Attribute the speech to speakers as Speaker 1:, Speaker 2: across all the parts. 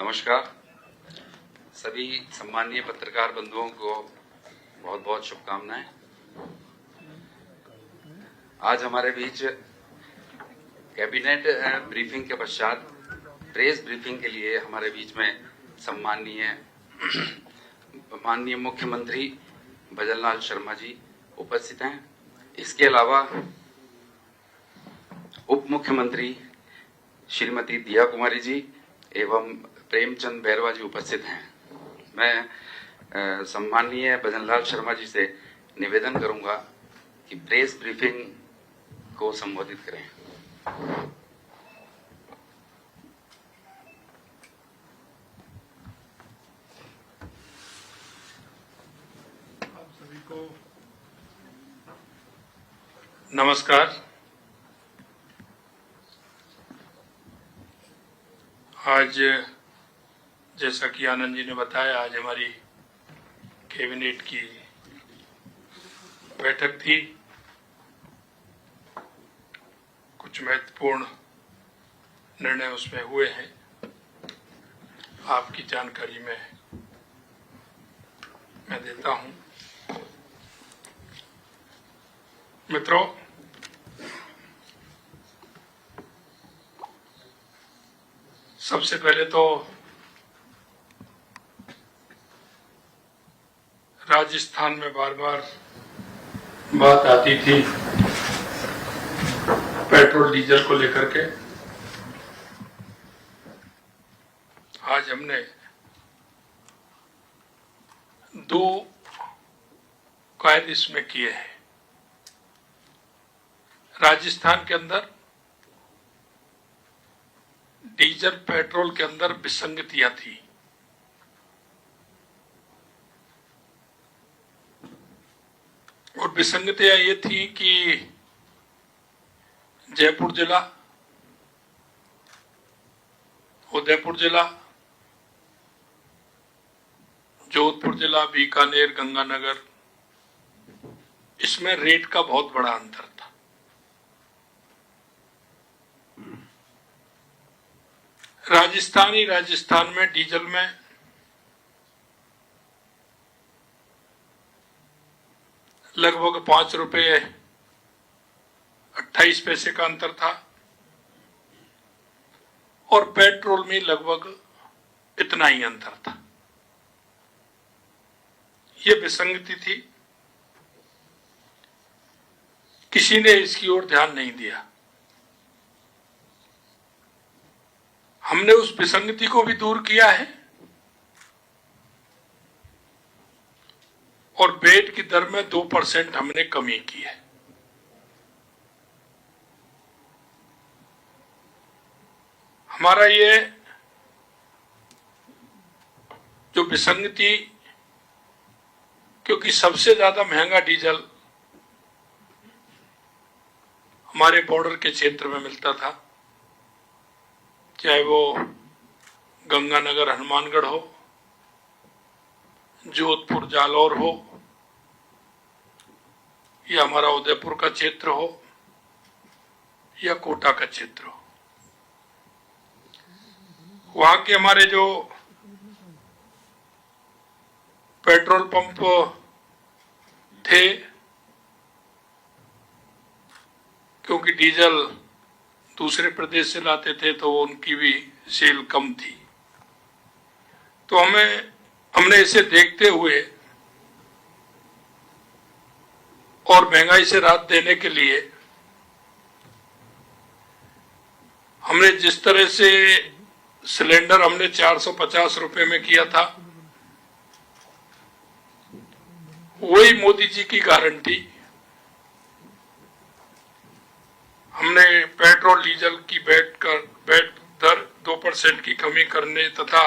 Speaker 1: नमस्कार। सभी सम्मानीय पत्रकार बंधुओं को बहुत बहुत शुभकामनाएं। आज हमारे बीच कैबिनेट ब्रीफिंग के पश्चात प्रेस ब्रीफिंग के लिए हमारे बीच में माननीय मुख्यमंत्री भजनलाल शर्मा जी उपस्थित हैं। इसके अलावा उप मुख्यमंत्री श्रीमती दिया कुमारी जी एवं प्रेमचंद बैरवा जी उपस्थित हैं। मैं सम्मानीय भजनलाल शर्मा जी से निवेदन करूंगा कि प्रेस ब्रीफिंग को संबोधित करें।
Speaker 2: आप सभी को नमस्कार। आज जैसा कि आनंद जी ने बताया, आज हमारी कैबिनेट की बैठक थी। कुछ महत्वपूर्ण निर्णय उसमें हुए हैं, आपकी जानकारी में मैं देता हूं। मित्रों, सबसे पहले तो राजस्थान में बार बार बात आती थी पेट्रोल डीजल को लेकर के। आज हमने दो कायदे इसमें किए हैं। राजस्थान के अंदर डीजल पेट्रोल के अंदर विसंगतियां थी। और विसंगतियां ये थी कि जयपुर जिला, उदयपुर जिला, जोधपुर जिला, बीकानेर, गंगानगर, इसमें रेट का बहुत बड़ा अंतर था। राजस्थान में डीजल में लगभग 5 रुपये 28 पैसे का अंतर था और पेट्रोल में लगभग इतना ही अंतर था। ये विसंगति थी, किसी ने इसकी ओर ध्यान नहीं दिया। हमने उस विसंगति को भी दूर किया है और वेट की दर में 2% हमने कमी की है। हमारा ये जो विसंगति, क्योंकि सबसे ज्यादा महंगा डीजल हमारे बॉर्डर के क्षेत्र में मिलता था, चाहे वो गंगानगर हनुमानगढ़ हो, जोधपुर जालौर हो, या हमारा उदयपुर का क्षेत्र हो, या कोटा का क्षेत्र हो। वहां के हमारे जो पेट्रोल पंप थे, क्योंकि डीजल दूसरे प्रदेश से लाते थे तो उनकी भी सेल कम थी, तो हमने इसे देखते हुए और महंगाई से राहत देने के लिए हमने जिस तरह से सिलेंडर हमने 450 रुपए में किया था, वही मोदी जी की गारंटी हमने पेट्रोल डीजल की वेट दर 2% की कमी करने तथा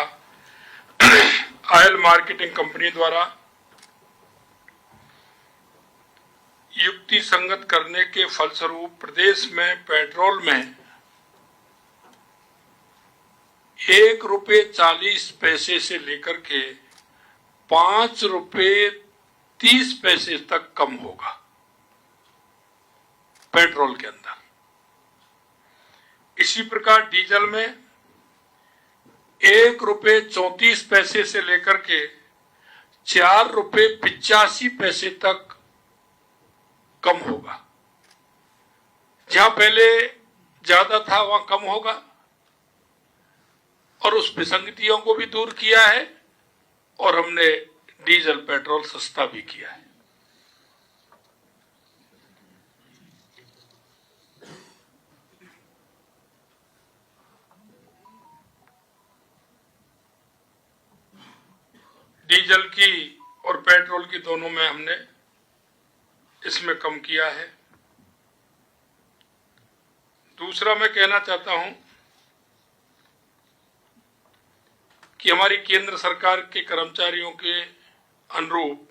Speaker 2: ऑयल मार्केटिंग कंपनी द्वारा युक्ति संगत करने के फलस्वरूप प्रदेश में पेट्रोल में 1 रुपये 40 पैसे से लेकर के 5 रुपये 30 पैसे तक कम होगा पेट्रोल के अंदर। इसी प्रकार डीजल में ₹1.34 से लेकर के ₹4.85 तक कम होगा। जहां पहले ज्यादा था वहां कम होगा, और उस विसंगतियों को भी दूर किया है, और हमने डीजल पेट्रोल सस्ता भी किया है। डीजल की और पेट्रोल की दोनों में हमने इसमें कम किया है। दूसरा मैं कहना चाहता हूं कि हमारी केंद्र सरकार के कर्मचारियों के अनुरूप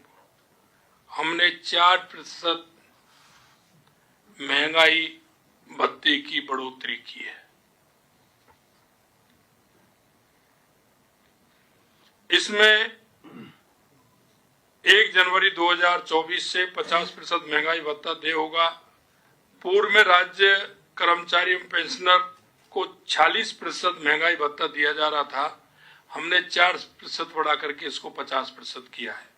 Speaker 2: हमने 4% महंगाई भत्ते की बढ़ोतरी की है। इसमें 1 जनवरी 2024 से 50% महंगाई भत्ता देय होगा। पूर्व में राज्य कर्मचारी एवं पेंशनर को 46% महंगाई भत्ता दिया जा रहा था, हमने 4% बढ़ा करके इसको 50% किया है।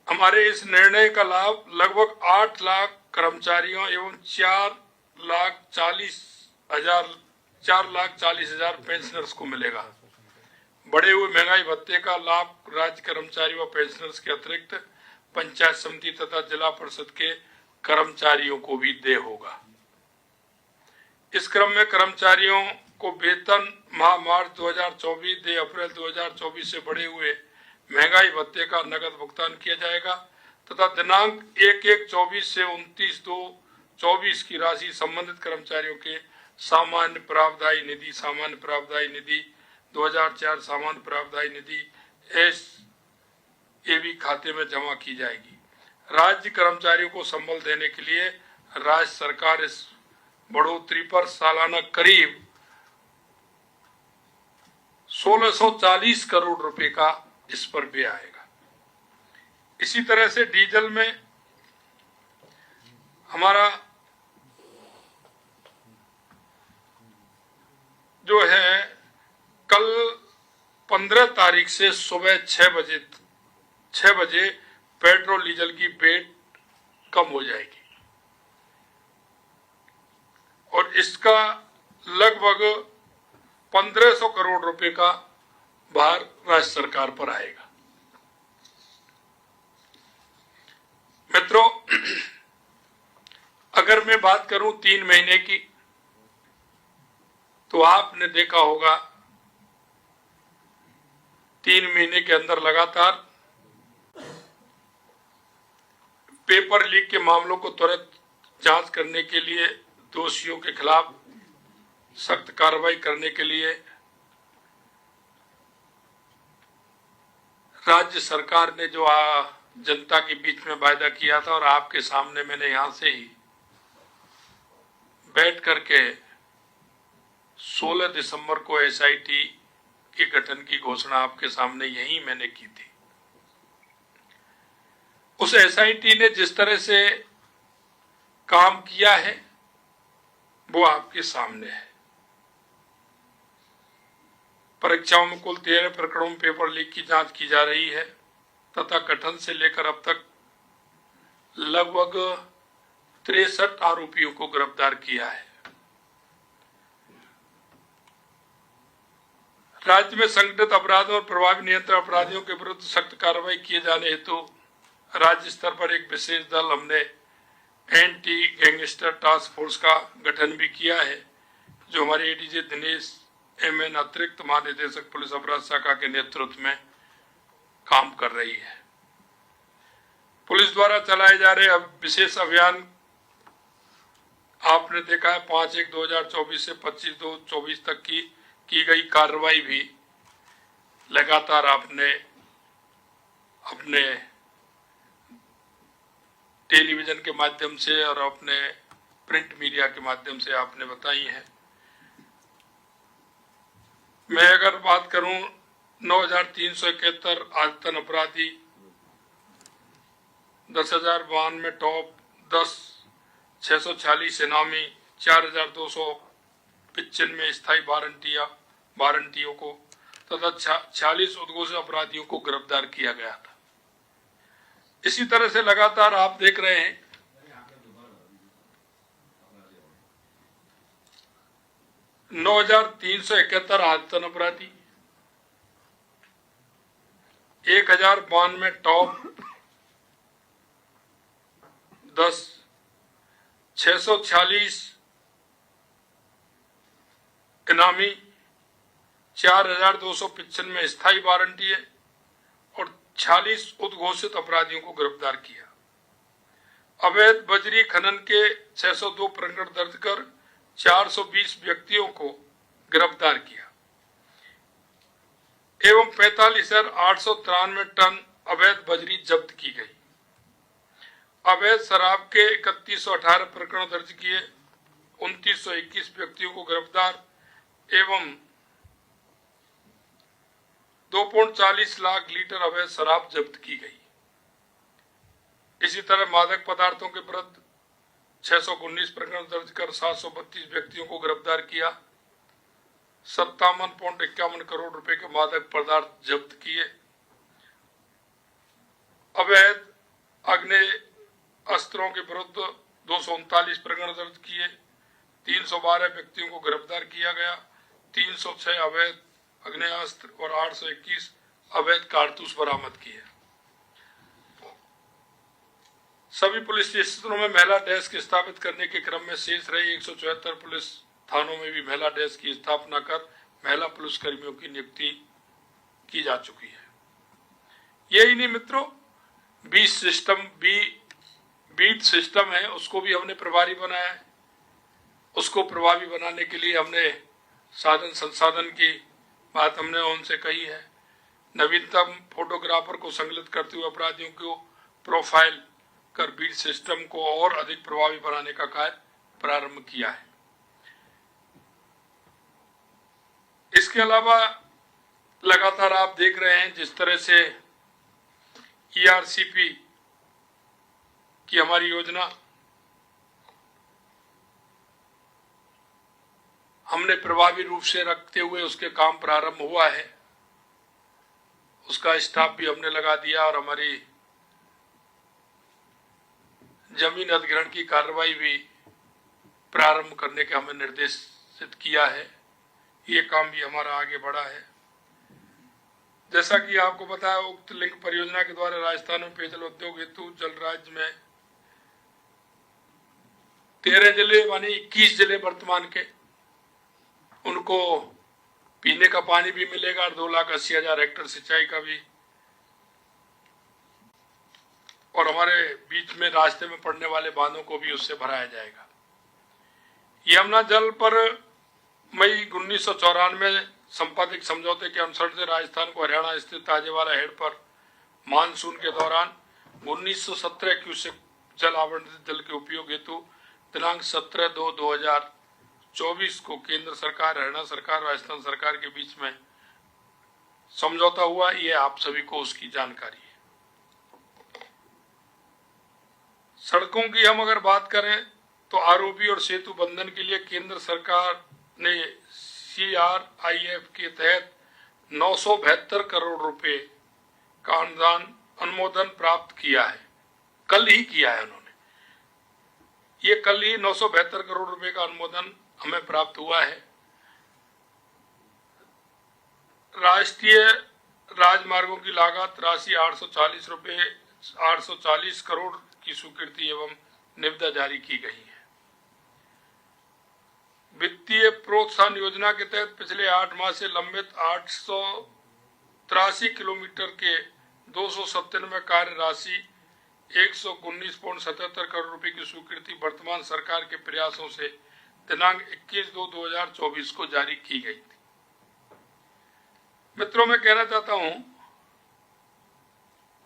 Speaker 2: हमारे इस निर्णय का लाभ लगभग 8 लाख कर्मचारियों एवं 4,40,000 पेंशनर्स को मिलेगा। बढ़े हुए महंगाई भत्ते का लाभ राज्य कर्मचारी व पेंशनर्स के अतिरिक्त पंचायत समिति तथा जिला परिषद के कर्मचारियों को भी देय होगा। इस क्रम में कर्मचारियों को वेतन माह मार्च 2024 देय अप्रैल 2024 से बढ़े हुए महंगाई भत्ते का नकद भुगतान किया जाएगा तथा दिनांक 1/1/24 से 29/2/24 की राशि संबंधित कर्मचारियों के सामान्य प्रावधायी निधि, सामान्य प्रावधायी निधि 2004, सामान्य प्रावधायी निधि SAV खाते में जमा की जाएगी। राज्य कर्मचारियों को संबल देने के लिए राज्य सरकार इस बढ़ोतरी पर सालाना करीब 1640 करोड़ रुपए का इस पर व्यय आएगा। इसी तरह से डीजल में हमारा जो है कल 15 तारीख से सुबह 6 बजे पेट्रोल डीजल की रेट कम हो जाएगी और इसका लगभग 1500 करोड़ रुपए का भार राज्य सरकार पर आएगा। मित्रों, अगर मैं बात करूं 3 महीने की, तो आपने देखा होगा 3 महीने के अंदर लगातार पेपर लीक के मामलों को त्वरित जांच करने के लिए, दोषियों के खिलाफ सख्त कार्रवाई करने के लिए राज्य सरकार ने जो जनता के बीच में वायदा किया था और आपके सामने मैंने यहां से ही बैठ करके 16 दिसंबर को SIT के गठन की घोषणा आपके सामने यही मैंने की थी। उस SIT ने जिस तरह से काम किया है वो आपके सामने है। परीक्षाओं में कुल 13 प्रकरणों में पेपर लीक की जांच की जा रही है तथा गठन से लेकर अब तक लगभग 63 आरोपियों को गिरफ्तार किया है। राज्य में संगठित अपराधों और प्रभावी नियंत्रण अपराधियों के विरुद्ध सख्त कार्रवाई किए जाने हेतु राज्य स्तर पर एक विशेष दल हमने एंटी गैंगस्टर टास्क फोर्स का गठन भी किया है, जो हमारे ADG दिनेश MN अतिरिक्त महानिदेशक पुलिस अपराध शाखा के नेतृत्व में काम कर रही है। पुलिस द्वारा चलाए जा रहे विशेष अभियान आपने देखा है 5/1/2024 से 25/2/24 तक की गई कार्रवाई भी लगातार आपने अपने टेलीविजन के माध्यम से और अपने प्रिंट मीडिया के माध्यम से आपने बताई है। मैं अगर बात करूं 9,371 आदतन अपराधी, 10,092 टॉप, 646 इनामी, 4,200 95 स्थायी वारंटियों को तथा 46 उद्घोषित अपराधियों को गिरफ्तार किया गया था। इसी तरह से लगातार आप देख रहे हैं 9,371 आयतन अपराधी, 1,092 टॉप 10, 646 इनामी, 4,295 स्थायी वारंटी है और 46 उद्घोषित अपराधियों को गिरफ्तार किया। अवैध बजरी खनन के 602 प्रकरण दर्ज कर 420 व्यक्तियों को गिरफ्तार किया एवं 45,893 टन अवैध बजरी जब्त की गई। अवैध शराब के 3118 प्रकरण दर्ज किए, 2921 व्यक्तियों को गिरफ्तार एवं 2.40 लाख लीटर अवैध शराब जब्त की गई। इसी तरह मादक पदार्थों के विरुद्ध 619 प्रकरण दर्ज कर 732 व्यक्तियों को गिरफ्तार किया, 57.51 करोड़ रुपए के मादक पदार्थ जब्त किए। अवैध आग्नेय अस्त्रों के विरुद्ध 239 प्रकरण दर्ज किए, 312 व्यक्तियों को गिरफ्तार किया गया, 306 अवैध आग्नेयास्त्र और 821 अवैध कारतूस बरामद किए। सभी पुलिस स्टेशनों में महिला डेस्क स्थापित करने के क्रम में शेष रहे 174 पुलिस थानों में भी महिला डेस्क की स्थापना कर महिला पुलिस कर्मियों की नियुक्ति की जा चुकी है। यही नहीं मित्रों, बीट सिस्टम है, उसको भी हमने प्रभारी बनाया है। उसको प्रभावी बनाने के लिए हमने साधन संसाधन की बात हमने उनसे कही है। नवीनतम फोटोग्राफर को संकलित करते हुए अपराधियों को प्रोफाइल कर बीट सिस्टम को और अधिक प्रभावी बनाने का कार्य प्रारंभ किया है। इसके अलावा लगातार आप देख रहे हैं जिस तरह से ERCP की हमारी योजना हमने प्रभावी रूप से रखते हुए उसके काम प्रारंभ हुआ है। उसका स्टाफ भी हमने लगा दिया और हमारी जमीन अधिग्रहण की कार्रवाई भी प्रारंभ करने का हमें निर्देशित किया है। ये काम भी हमारा आगे बढ़ा है। जैसा कि आपको पता है, उक्त लिंक परियोजना के द्वारा राजस्थान में पेयजल उद्योग हेतु जल राज्य में 13 जिले मानी 21 जिले वर्तमान के, उनको पीने का पानी भी मिलेगा और 2,80,000 हेक्टेयर सिंचाई का भी, और हमारे बीच में रास्ते में पड़ने वाले बांधों को भी उससे भराया जाएगा। यमुना जल पर मई 1994 संपादित समझौते के अनुसार से राजस्थान को हरियाणा स्थित ताजेवाला हेड पर मानसून के दौरान 1917 क्यूसेक जल आवंटित जल के उपयोग हेतु दिनांक 17/2/2024 को केंद्र सरकार, हरियाणा सरकार, राजस्थान सरकार के बीच में समझौता हुआ। ये आप सभी को उसकी जानकारी है। सड़कों की हम अगर बात करें तो आरओबी और सेतु बंधन के लिए केंद्र सरकार ने CRIF के तहत 972 करोड़ रुपए का अनुमोदन प्राप्त किया है। कल ही किया है उन्होंने। ये कल ही 972 करोड़ रुपए का अनुमोदन हमें प्राप्त हुआ है। राष्ट्रीय राजमार्गों की लागत राशि 840 करोड़ की स्वीकृति एवं निविदा जारी की गई है। वित्तीय प्रोत्साहन योजना के तहत पिछले 8 माह से लंबित 883 किलोमीटर के 297 कार्य राशि 119.77 करोड़ रुपए की स्वीकृति वर्तमान सरकार के प्रयासों से दिनांक 21/2/2024 को जारी की गई थी। मित्रों, मैं कहना चाहता हूं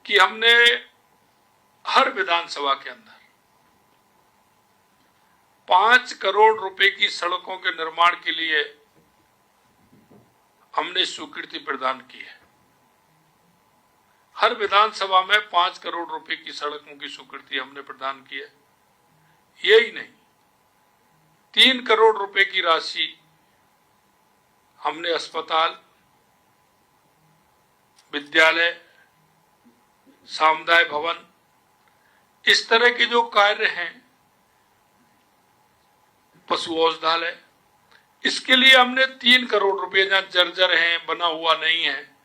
Speaker 2: कि हमने हर विधानसभा के अंदर 5 करोड़ रुपए की सड़कों के निर्माण के लिए हमने स्वीकृति प्रदान की है। हर विधानसभा में 5 करोड़ रुपए की सड़कों की स्वीकृति हमने प्रदान की है। यही नहीं, 3 करोड़ रुपए की राशि हमने अस्पताल, विद्यालय, सामुदाय भवन, इस तरह के जो कार्य हैं, पशु औषधालय, इसके लिए हमने 3 करोड़ रुपए, जहां जर्जर हैं, बना हुआ नहीं है,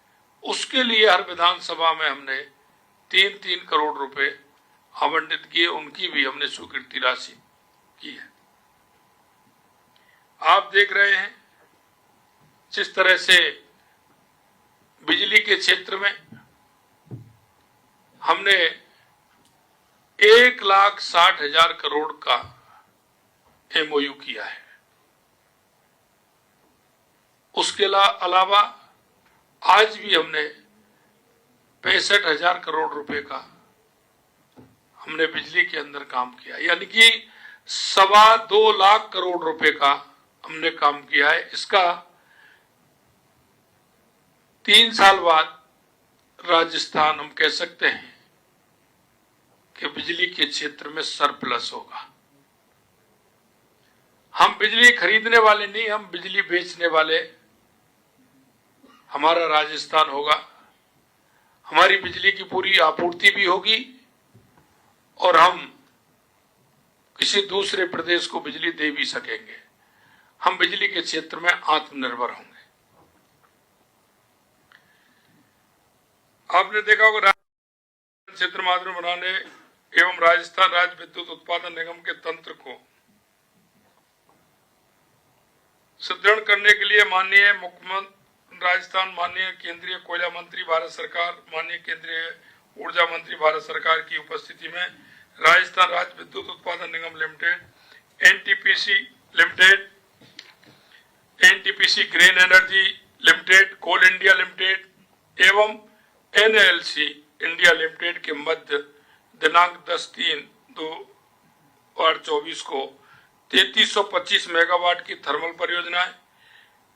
Speaker 2: उसके लिए हर विधानसभा में हमने 3-3 करोड़ रुपए आवंटित किए, उनकी भी हमने स्वीकृति राशि की है। आप देख रहे हैं जिस तरह से बिजली के क्षेत्र में हमने 1,60,000 करोड़ का MOU किया है। उसके अलावा आज भी हमने 65,000 करोड़ रुपए का हमने बिजली के अंदर काम किया, यानी कि 2.25 लाख करोड़ रुपए का हमने काम किया है। इसका 3 साल बाद राजस्थान, हम कह सकते हैं कि बिजली के क्षेत्र में सरप्लस होगा। हम बिजली खरीदने वाले नहीं, हम बिजली बेचने वाले हमारा राजस्थान होगा। हमारी बिजली की पूरी आपूर्ति भी होगी और हम किसी दूसरे प्रदेश को बिजली दे भी सकेंगे। हम बिजली के क्षेत्र में आत्मनिर्भर होंगे। आपने देखा होगा क्षेत्र माध्यम बनाने एवं राजस्थान राज्य विद्युत उत्पादन निगम के तंत्र को सुदृढ़ करने के लिए माननीय मुख्यमंत्री राजस्थान, माननीय केंद्रीय कोयला मंत्री भारत सरकार, माननीय केंद्रीय ऊर्जा मंत्री भारत सरकार की उपस्थिति में Rajasthan Rajya Vidyut Utpadan Nigam limited, NTPC limited, NTPC green energy limited, coal India limited एवं NLC इंडिया लिमिटेड के मध्य दिनांक 10/3/2024 को 3325 मेगावाट की थर्मल परियोजनाएं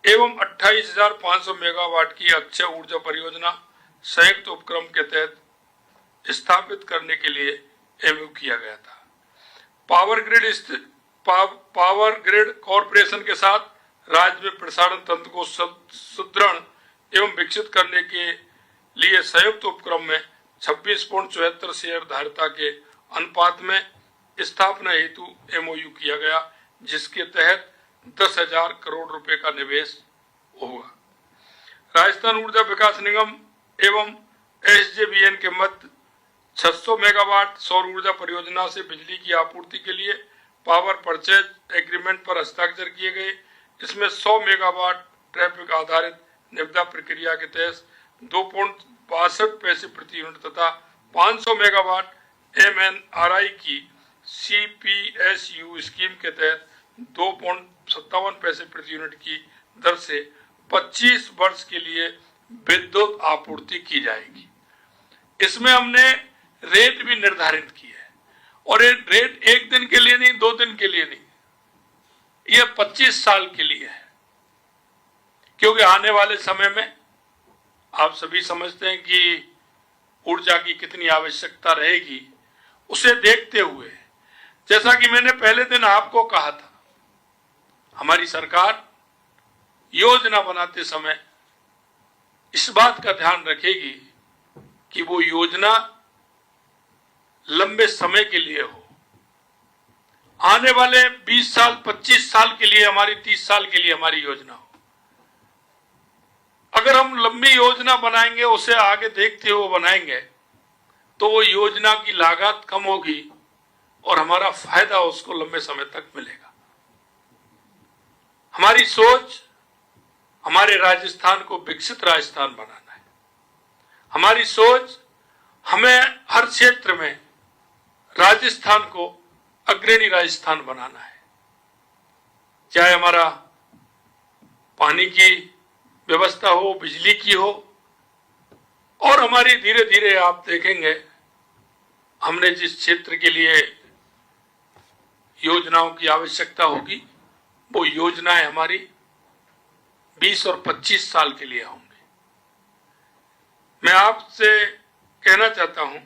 Speaker 2: एवं 28,500 मेगावाट की अक्षय ऊर्जा परियोजना संयुक्त उपक्रम के तहत स्थापित करने के लिए MOU किया गया था। पावर ग्रिड कॉरपोरेशन के साथ राज्य में प्रसारण तंत्र को सुदृढ़ एवं विकसित करने के लिए संयुक्त उपक्रम में 26.74 शेयर धारिता के अनुपात में स्थापना हेतु MOU किया गया, जिसके तहत 10,000 करोड़ रुपए का निवेश होगा। राजस्थान ऊर्जा विकास निगम एवं SJVN के मध्य 600 मेगावाट सौर ऊर्जा परियोजना से बिजली की आपूर्ति के लिए पावर परचेज एग्रीमेंट पर हस्ताक्षर किए गए। इसमें 100 मेगावाट ट्रैफिक आधारित निविदा प्रक्रिया के तहत 2.62 पैसे प्रति यूनिट तथा 500 मेगावाट MNRI की CPSU स्कीम के तहत 2.57 पैसे प्रति यूनिट की दर से 25 वर्ष के लिए विद्युत आपूर्ति की जाएगी। इसमें हमने रेट भी निर्धारित की है और ये रेट 1 दिन के लिए नहीं, 2 दिन के लिए नहीं, यह 25 साल के लिए है। क्योंकि आने वाले समय में आप सभी समझते हैं कि ऊर्जा की कितनी आवश्यकता रहेगी। उसे देखते हुए, जैसा कि मैंने पहले दिन आपको कहा था, हमारी सरकार योजना बनाते समय इस बात का ध्यान रखेगी कि वो योजना लंबे समय के लिए हो। आने वाले 20 साल, 25 साल के लिए हमारी, 30 साल के लिए हमारी योजना हो। अगर हम लंबी योजना बनाएंगे, उसे आगे देखते हुए बनाएंगे, तो वो योजना की लागत कम होगी और हमारा फायदा उसको लंबे समय तक मिलेगा। हमारी सोच हमारे राजस्थान को विकसित राजस्थान बनाना है। हमारी सोच हमें हर क्षेत्र में राजस्थान को अग्रणी राजस्थान बनाना है। चाहे हमारा पानी की व्यवस्था हो, बिजली की हो, और हमारी धीरे धीरे आप देखेंगे हमने जिस क्षेत्र के लिए योजनाओं की आवश्यकता होगी, वो योजनाएं हमारी 20 और 25 साल के लिए होंगी। मैं आपसे कहना चाहता हूं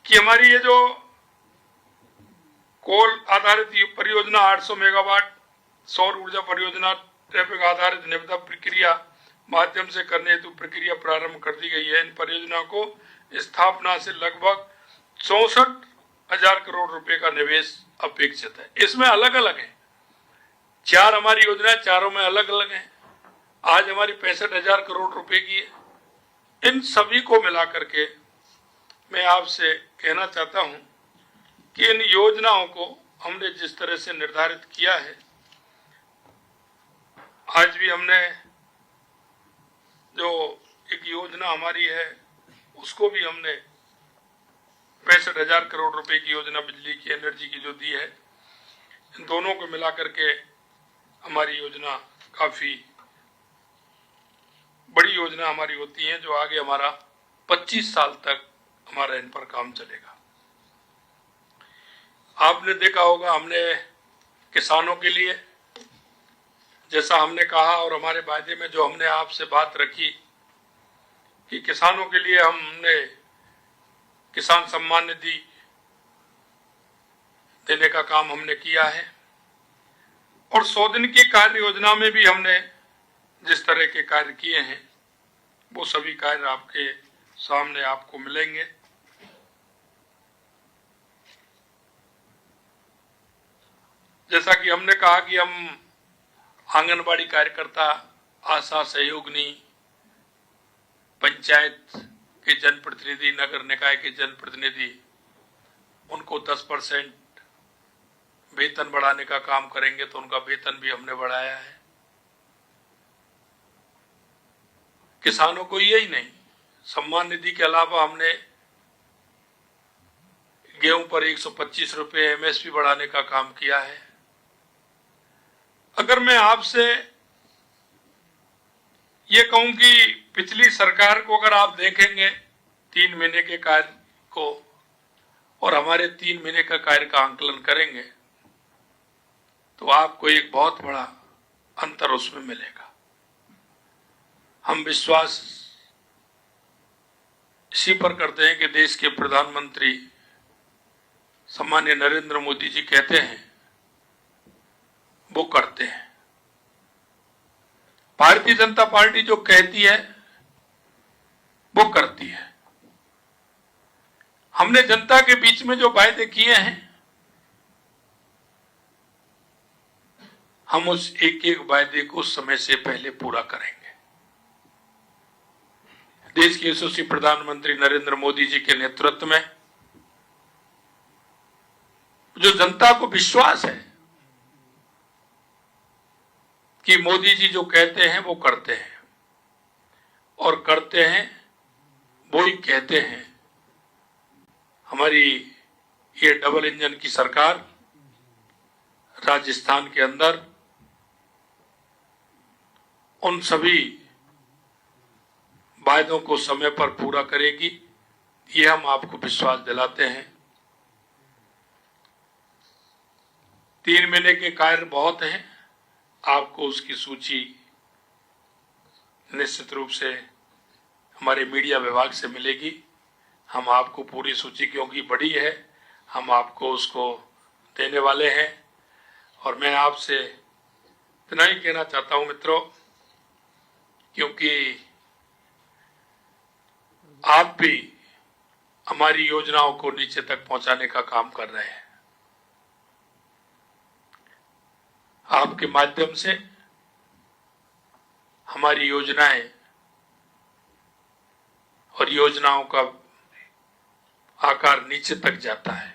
Speaker 2: कि हमारी ये जो कोल आधारित परियोजना 800 मेगावाट सौर ऊर्जा परियोजना ट्रैफिक आधारित निविदा प्रक्रिया माध्यम से करने हेतु प्रक्रिया प्रारंभ कर दी गई है। इन परियोजनाओं को स्थापना से लगभग 64,000 करोड़ रुपए का निवेश अपेक्षित है। इसमें अलग अलग है, 4 हमारी योजनाएं, चारों में अलग अलग हैं। आज हमारी 65,000 करोड़ रुपए की है। इन सभी को मिलाकर के मैं आपसे कहना चाहता हूं कि इन योजनाओं को हमने जिस तरह से निर्धारित किया है, आज भी हमने जो एक योजना हमारी है उसको भी हमने 65,000 करोड़ रुपए की योजना बिजली की, एनर्जी की जो दी है, इन दोनों को मिलाकर के हमारी योजना काफी बड़ी योजना हमारी होती है, जो आगे हमारा 25 साल तक हमारा इन पर काम चलेगा। आपने देखा होगा, हमने किसानों के लिए जैसा हमने कहा और हमारे वायदे में जो हमने आपसे बात रखी कि किसानों के लिए हमने किसान सम्मान निधि देने का काम हमने किया है, और 100 दिन की कार्य योजना में भी हमने जिस तरह के कार्य किए हैं वो सभी कार्य आपके सामने आपको मिलेंगे। जैसा कि हमने कहा कि हम आंगनबाड़ी कार्यकर्ता, आशा सहयोगिनी, पंचायत के जनप्रतिनिधि, नगर निकाय के जनप्रतिनिधि, उनको 10% वेतन बढ़ाने का काम करेंगे, तो उनका वेतन भी हमने बढ़ाया है। किसानों को यही नहीं, सम्मान निधि के अलावा हमने गेहूं पर 125 रुपए एमएसपी बढ़ाने का काम किया है। अगर मैं आपसे ये कहूं कि पिछली सरकार को अगर आप देखेंगे 3 महीने के कार्य को और हमारे 3 महीने का कार्य का आंकलन करेंगे, तो आपको एक बहुत बड़ा अंतर उसमें मिलेगा। हम विश्वास इसी पर करते हैं कि देश के प्रधानमंत्री सम्माननीय नरेंद्र मोदी जी कहते हैं वो करते हैं। भारतीय जनता पार्टी जो कहती है वो करती है। हमने जनता के बीच में जो वायदे किए हैं, हम उस एक एक वायदे को समय से पहले पूरा करेंगे। देश के यशस्वी प्रधानमंत्री नरेंद्र मोदी जी के नेतृत्व में जो जनता को विश्वास है कि मोदी जी जो कहते हैं वो करते हैं, और करते हैं वो ही कहते हैं। हमारी ये डबल इंजन की सरकार राजस्थान के अंदर उन सभी वायदों को समय पर पूरा करेगी, ये हम आपको विश्वास दिलाते हैं। 3 महीने के कार्य बहुत हैं, आपको उसकी सूची निश्चित रूप से हमारे मीडिया विभाग से मिलेगी। हम आपको पूरी सूची, क्योंकि बड़ी है, हम आपको उसको देने वाले हैं। और मैं आपसे इतना ही कहना चाहता हूं मित्रों, क्योंकि आप भी हमारी योजनाओं को नीचे तक पहुंचाने का काम कर रहे हैं। आपके माध्यम से हमारी योजनाएं और योजनाओं का आकार नीचे तक जाता है।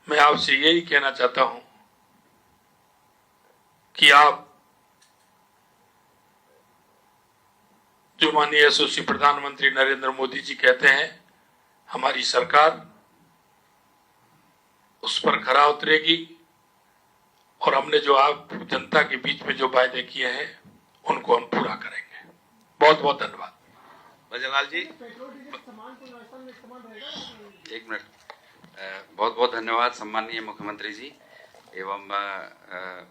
Speaker 2: मैं आपसे यही कहना चाहता हूं कि आप जो माननीय यशस्वी प्रधानमंत्री नरेंद्र मोदी जी कहते हैं, हमारी सरकार उस पर खरा उतरेगी, और हमने जो आप जनता के बीच में जो वायदे किए हैं उनको हम पूरा करेंगे। बहुत बहुत धन्यवाद।
Speaker 1: भजनलाल जी, एक मिनट। बहुत बहुत धन्यवाद सम्माननीय मुख्यमंत्री जी एवं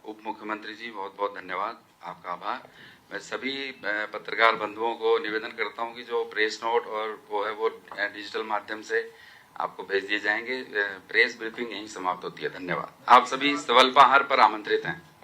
Speaker 1: उप मुख्यमंत्री जी, बहुत बहुत धन्यवाद, आपका आभार। मैं सभी पत्रकार बंधुओं को निवेदन करता हूं कि जो प्रेस नोट और वो है वो डिजिटल माध्यम से आपको भेज दिए जाएंगे। प्रेस ब्रीफिंग यहीं समाप्त होती है। धन्यवाद। आप सभी स्वल्पाहार पर आमंत्रित हैं।